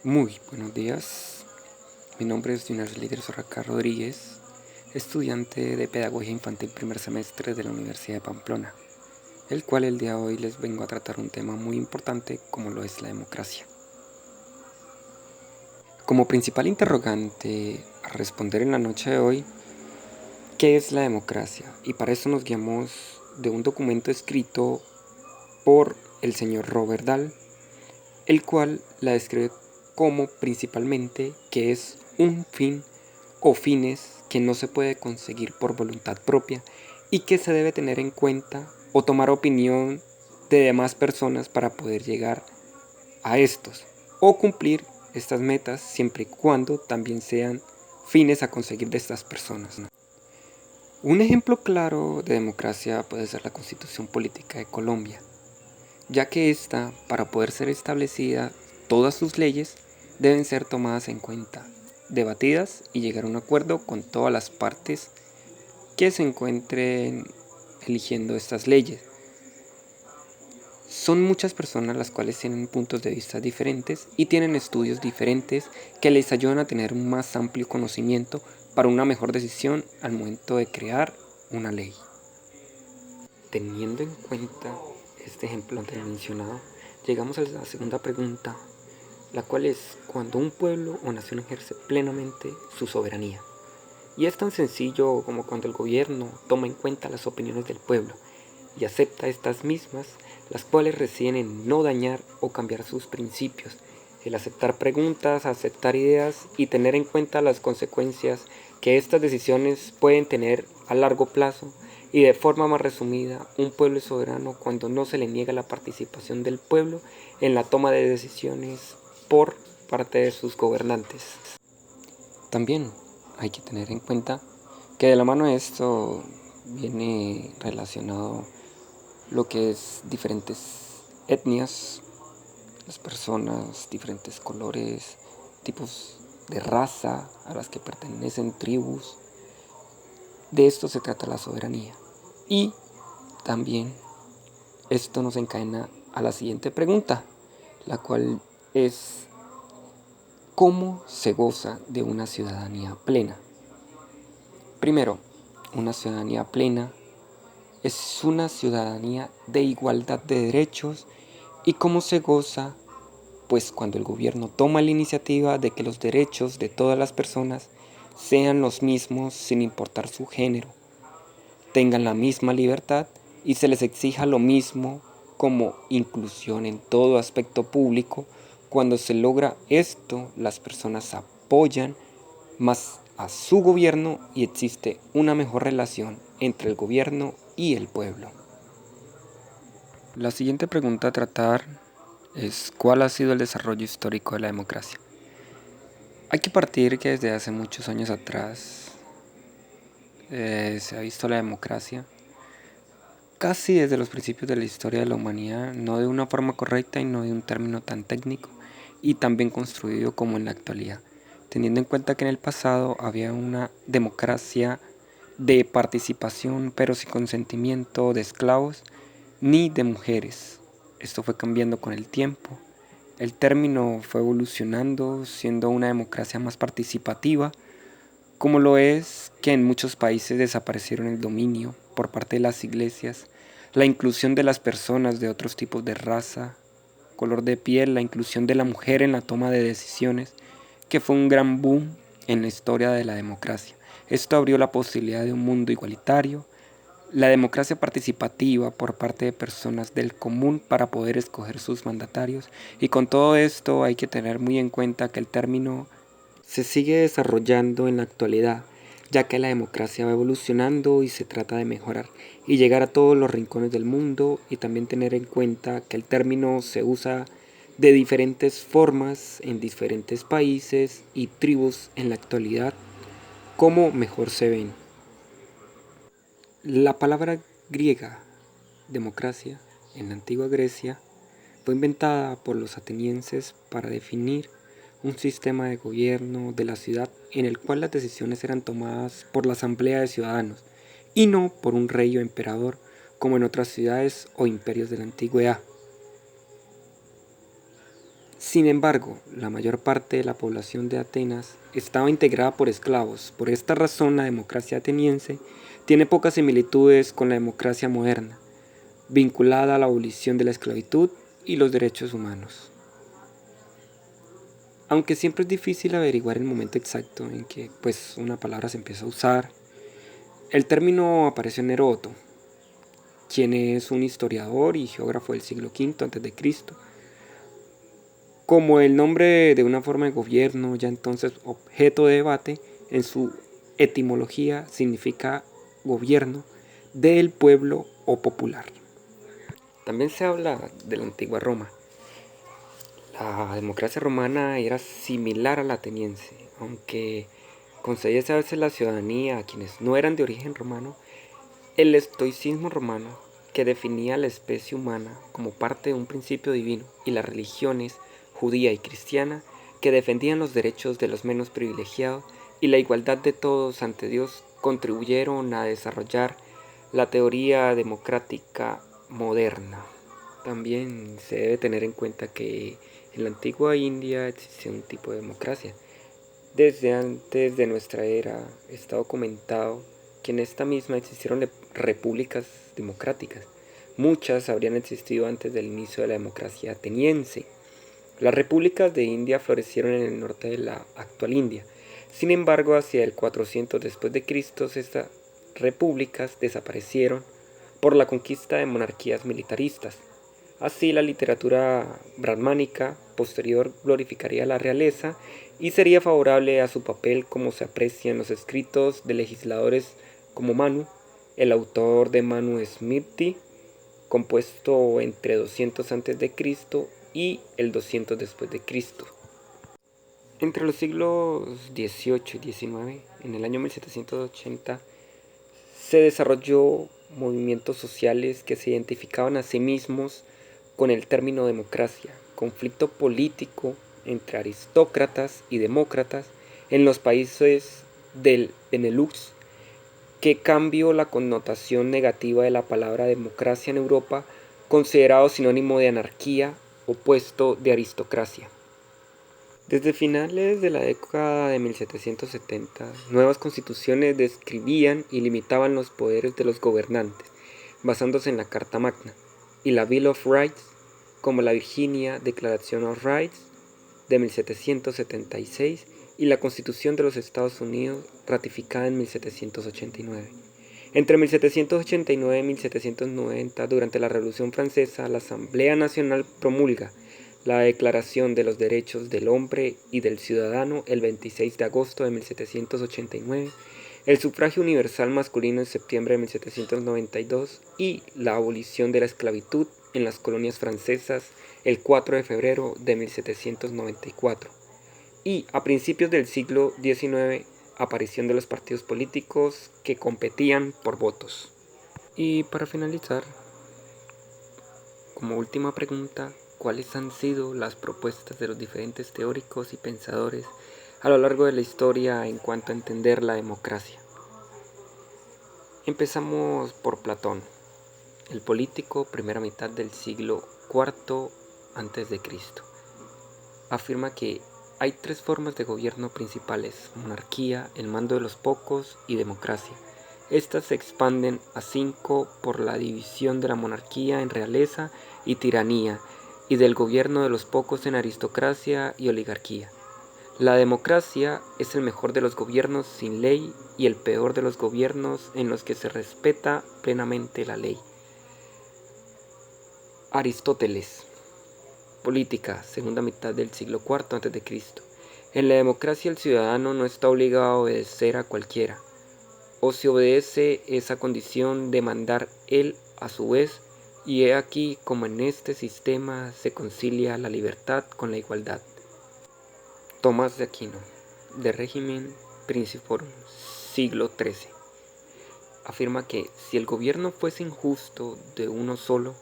Muy buenos días, mi nombre es Junior Líder Sorraca Rodríguez, estudiante de Pedagogía Infantil primer semestre de la Universidad de Pamplona, el cual el día de hoy les vengo a tratar un tema muy importante como lo es la democracia. Como principal interrogante a responder en la noche de hoy, ¿qué es la democracia? Y para eso nos guiamos de un documento escrito por el señor Robert Dahl, el cual la describe como principalmente que es un fin o fines que no se puede conseguir por voluntad propia y que se debe tener en cuenta o tomar opinión de demás personas para poder llegar a estos o cumplir estas metas siempre y cuando también sean fines a conseguir de estas personas, ¿no? Un ejemplo claro de democracia puede ser la Constitución Política de Colombia, ya que esta, para poder ser establecida, todas sus leyes deben ser tomadas en cuenta, debatidas y llegar a un acuerdo con todas las partes que se encuentren eligiendo estas leyes. Son muchas personas las cuales tienen puntos de vista diferentes y tienen estudios diferentes que les ayudan a tener un más amplio conocimiento para una mejor decisión al momento de crear una ley. Teniendo en cuenta este ejemplo antes mencionado, llegamos a la segunda pregunta, la cual es cuando un pueblo o nación ejerce plenamente su soberanía. Y es tan sencillo como cuando el gobierno toma en cuenta las opiniones del pueblo y acepta estas mismas, las cuales residen en no dañar o cambiar sus principios, el aceptar preguntas, aceptar ideas y tener en cuenta las consecuencias que estas decisiones pueden tener a largo plazo. Y de forma más resumida, un pueblo es soberano cuando no se le niega la participación del pueblo en la toma de decisiones por parte de sus gobernantes. También hay que tener en cuenta que de la mano de esto viene relacionado lo que es diferentes etnias, las personas, diferentes colores, tipos de raza a las que pertenecen tribus. De esto se trata la soberanía. Y también esto nos encadena a la siguiente pregunta, la cual es ¿cómo se goza de una ciudadanía plena? Primero, una ciudadanía plena es una ciudadanía de igualdad de derechos. ¿Y cómo se goza? Pues cuando el gobierno toma la iniciativa de que los derechos de todas las personas sean los mismos sin importar su género, tengan la misma libertad y se les exija lo mismo como inclusión en todo aspecto público. Cuando se logra esto, las personas apoyan más a su gobierno y existe una mejor relación entre el gobierno y el pueblo. La siguiente pregunta a tratar es ¿cuál ha sido el desarrollo histórico de la democracia? Hay que partir que desde hace muchos años atrás se ha visto la democracia casi desde los principios de la historia de la humanidad, no de una forma correcta y no de un término tan técnico y tan bien construido como en la actualidad, teniendo en cuenta que en el pasado había una democracia de participación pero sin consentimiento de esclavos ni de mujeres. Esto fue cambiando con el tiempo. El término fue evolucionando, siendo una democracia más participativa, como lo es que en muchos países desaparecieron el dominio por parte de las iglesias, la inclusión de las personas de otros tipos de raza, color de piel, la inclusión de la mujer en la toma de decisiones, que fue un gran boom en la historia de la democracia. Esto abrió la posibilidad de un mundo igualitario, la democracia participativa por parte de personas del común para poder escoger sus mandatarios, y con todo esto hay que tener muy en cuenta que el término se sigue desarrollando en la actualidad, ya que la democracia va evolucionando y se trata de mejorar y llegar a todos los rincones del mundo, y también tener en cuenta que el término se usa de diferentes formas en diferentes países y tribus en la actualidad, como mejor se ven. La palabra griega democracia en la antigua Grecia fue inventada por los atenienses para definir un sistema de gobierno de la ciudad en el cual las decisiones eran tomadas por la asamblea de ciudadanos y no por un rey o emperador como en otras ciudades o imperios de la antigüedad. Sin embargo, la mayor parte de la población de Atenas estaba integrada por esclavos. Por esta razón, la democracia ateniense tiene pocas similitudes con la democracia moderna, vinculada a la abolición de la esclavitud y los derechos humanos. Aunque siempre es difícil averiguar el momento exacto en que una palabra se empieza a usar, el término apareció en Heródoto, quien es un historiador y geógrafo del siglo V a.C., como el nombre de una forma de gobierno, ya entonces objeto de debate. En su etimología significa gobierno del pueblo o popular. También se habla de la antigua Roma. La democracia romana era similar a la ateniense, aunque concedía a veces la ciudadanía a quienes no eran de origen romano. El estoicismo romano, que definía a la especie humana como parte de un principio divino, y las religiones judía y cristiana, que defendían los derechos de los menos privilegiados y la igualdad de todos ante Dios, contribuyeron a desarrollar la teoría democrática moderna. También se debe tener en cuenta que en la antigua India existía un tipo de democracia. Desde antes de nuestra era está documentado que en esta misma existieron repúblicas democráticas. Muchas habrían existido antes del inicio de la democracia ateniense. Las repúblicas de India florecieron en el norte de la actual India. Sin embargo, hacia el 400 después de Cristo, estas repúblicas desaparecieron por la conquista de monarquías militaristas. Así, la literatura brahmánica posterior glorificaría a la realeza y sería favorable a su papel, como se aprecia en los escritos de legisladores como Manu, el autor de Manu Smriti, compuesto entre 200 a.C. y el 200 después de Cristo. Entre los siglos XVIII y XIX, en el año 1780, se desarrolló movimientos sociales que se identificaban a sí mismos con el término democracia, conflicto político entre aristócratas y demócratas en los países del Benelux, que cambió la connotación negativa de la palabra democracia en Europa, considerado sinónimo de anarquía, opuesto de aristocracia. Desde finales de la década de 1770, nuevas constituciones describían y limitaban los poderes de los gobernantes, basándose en la Carta Magna y la Bill of Rights, como la Virginia Declaration of Rights de 1776 y la Constitución de los Estados Unidos, ratificada en 1789. Entre 1789 y 1790, durante la Revolución Francesa, la Asamblea Nacional promulga la Declaración de los Derechos del Hombre y del Ciudadano el 26 de agosto de 1789, el sufragio universal masculino en septiembre de 1792 y la abolición de la esclavitud en las colonias francesas el 4 de febrero de 1794. Y a principios del siglo XIX, aparición de los partidos políticos que competían por votos. Y para finalizar, como última pregunta, ¿cuáles han sido las propuestas de los diferentes teóricos y pensadores a lo largo de la historia en cuanto a entender la democracia? Empezamos por Platón, el político, primera mitad del siglo IV a.C. Afirma que hay tres formas de gobierno principales: monarquía, el mando de los pocos y democracia. Estas se expanden a 5 por la división de la monarquía en realeza y tiranía, y del gobierno de los pocos en aristocracia y oligarquía. La democracia es el mejor de los gobiernos sin ley y el peor de los gobiernos en los que se respeta plenamente la ley. Aristóteles, política, segunda mitad del siglo IV a.C. En la democracia el ciudadano no está obligado a obedecer a cualquiera, o si obedece esa condición de mandar él a su vez, y he aquí como en este sistema se concilia la libertad con la igualdad. Tomás de Aquino, De Regimen Principorum, siglo XIII, afirma que si el gobierno fuese injusto de uno solo,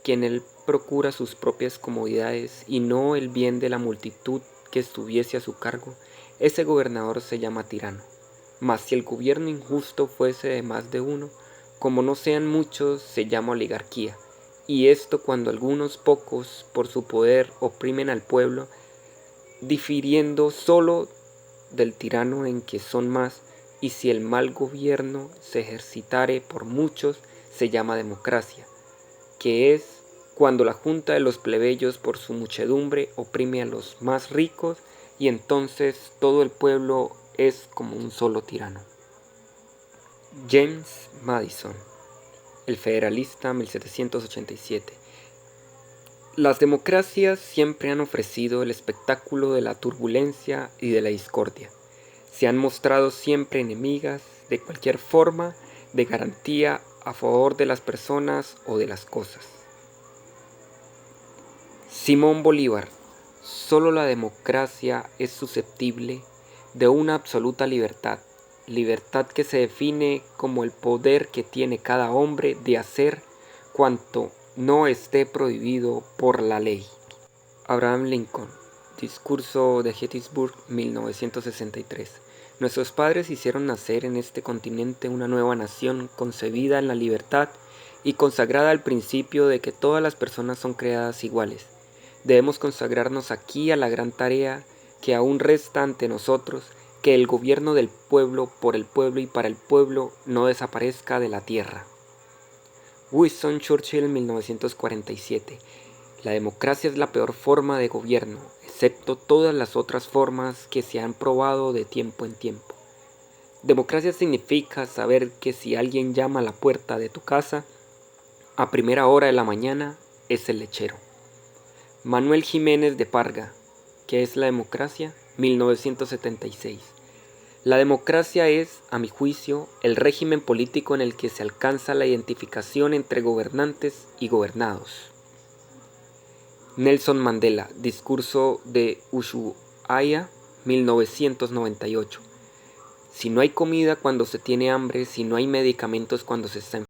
quien él procura sus propias comodidades y no el bien de la multitud que estuviese a su cargo, ese gobernador se llama tirano. Mas si el gobierno injusto fuese de más de uno, como no sean muchos, se llama oligarquía, y esto cuando algunos pocos por su poder oprimen al pueblo, difiriendo solo del tirano en que son más, y si el mal gobierno se ejercitare por muchos, se llama democracia, que es cuando la junta de los plebeyos por su muchedumbre oprime a los más ricos, y entonces todo el pueblo es como un solo tirano. James Madison, El Federalista, 1787. Las democracias siempre han ofrecido el espectáculo de la turbulencia y de la discordia. Se han mostrado siempre enemigas de cualquier forma de garantía a favor de las personas o de las cosas. Simón Bolívar. Solo la democracia es susceptible de una absoluta libertad, libertad que se define como el poder que tiene cada hombre de hacer cuanto no esté prohibido por la ley. Abraham Lincoln. Discurso de Gettysburg, 1963. Nuestros padres hicieron nacer en este continente una nueva nación concebida en la libertad y consagrada al principio de que todas las personas son creadas iguales. Debemos consagrarnos aquí a la gran tarea que aún resta ante nosotros, que el gobierno del pueblo, por el pueblo y para el pueblo no desaparezca de la tierra. Winston Churchill, 1947. La democracia es la peor forma de gobierno, excepto todas las otras formas que se han probado de tiempo en tiempo. Democracia significa saber que si alguien llama a la puerta de tu casa a primera hora de la mañana, es el lechero. Manuel Jiménez de Parga. ¿Qué es la democracia? 1976. La democracia es, a mi juicio, el régimen político en el que se alcanza la identificación entre gobernantes y gobernados. Nelson Mandela. Discurso de Ushuaia, 1998. Si no hay comida cuando se tiene hambre, si no hay medicamentos cuando se está enfermo,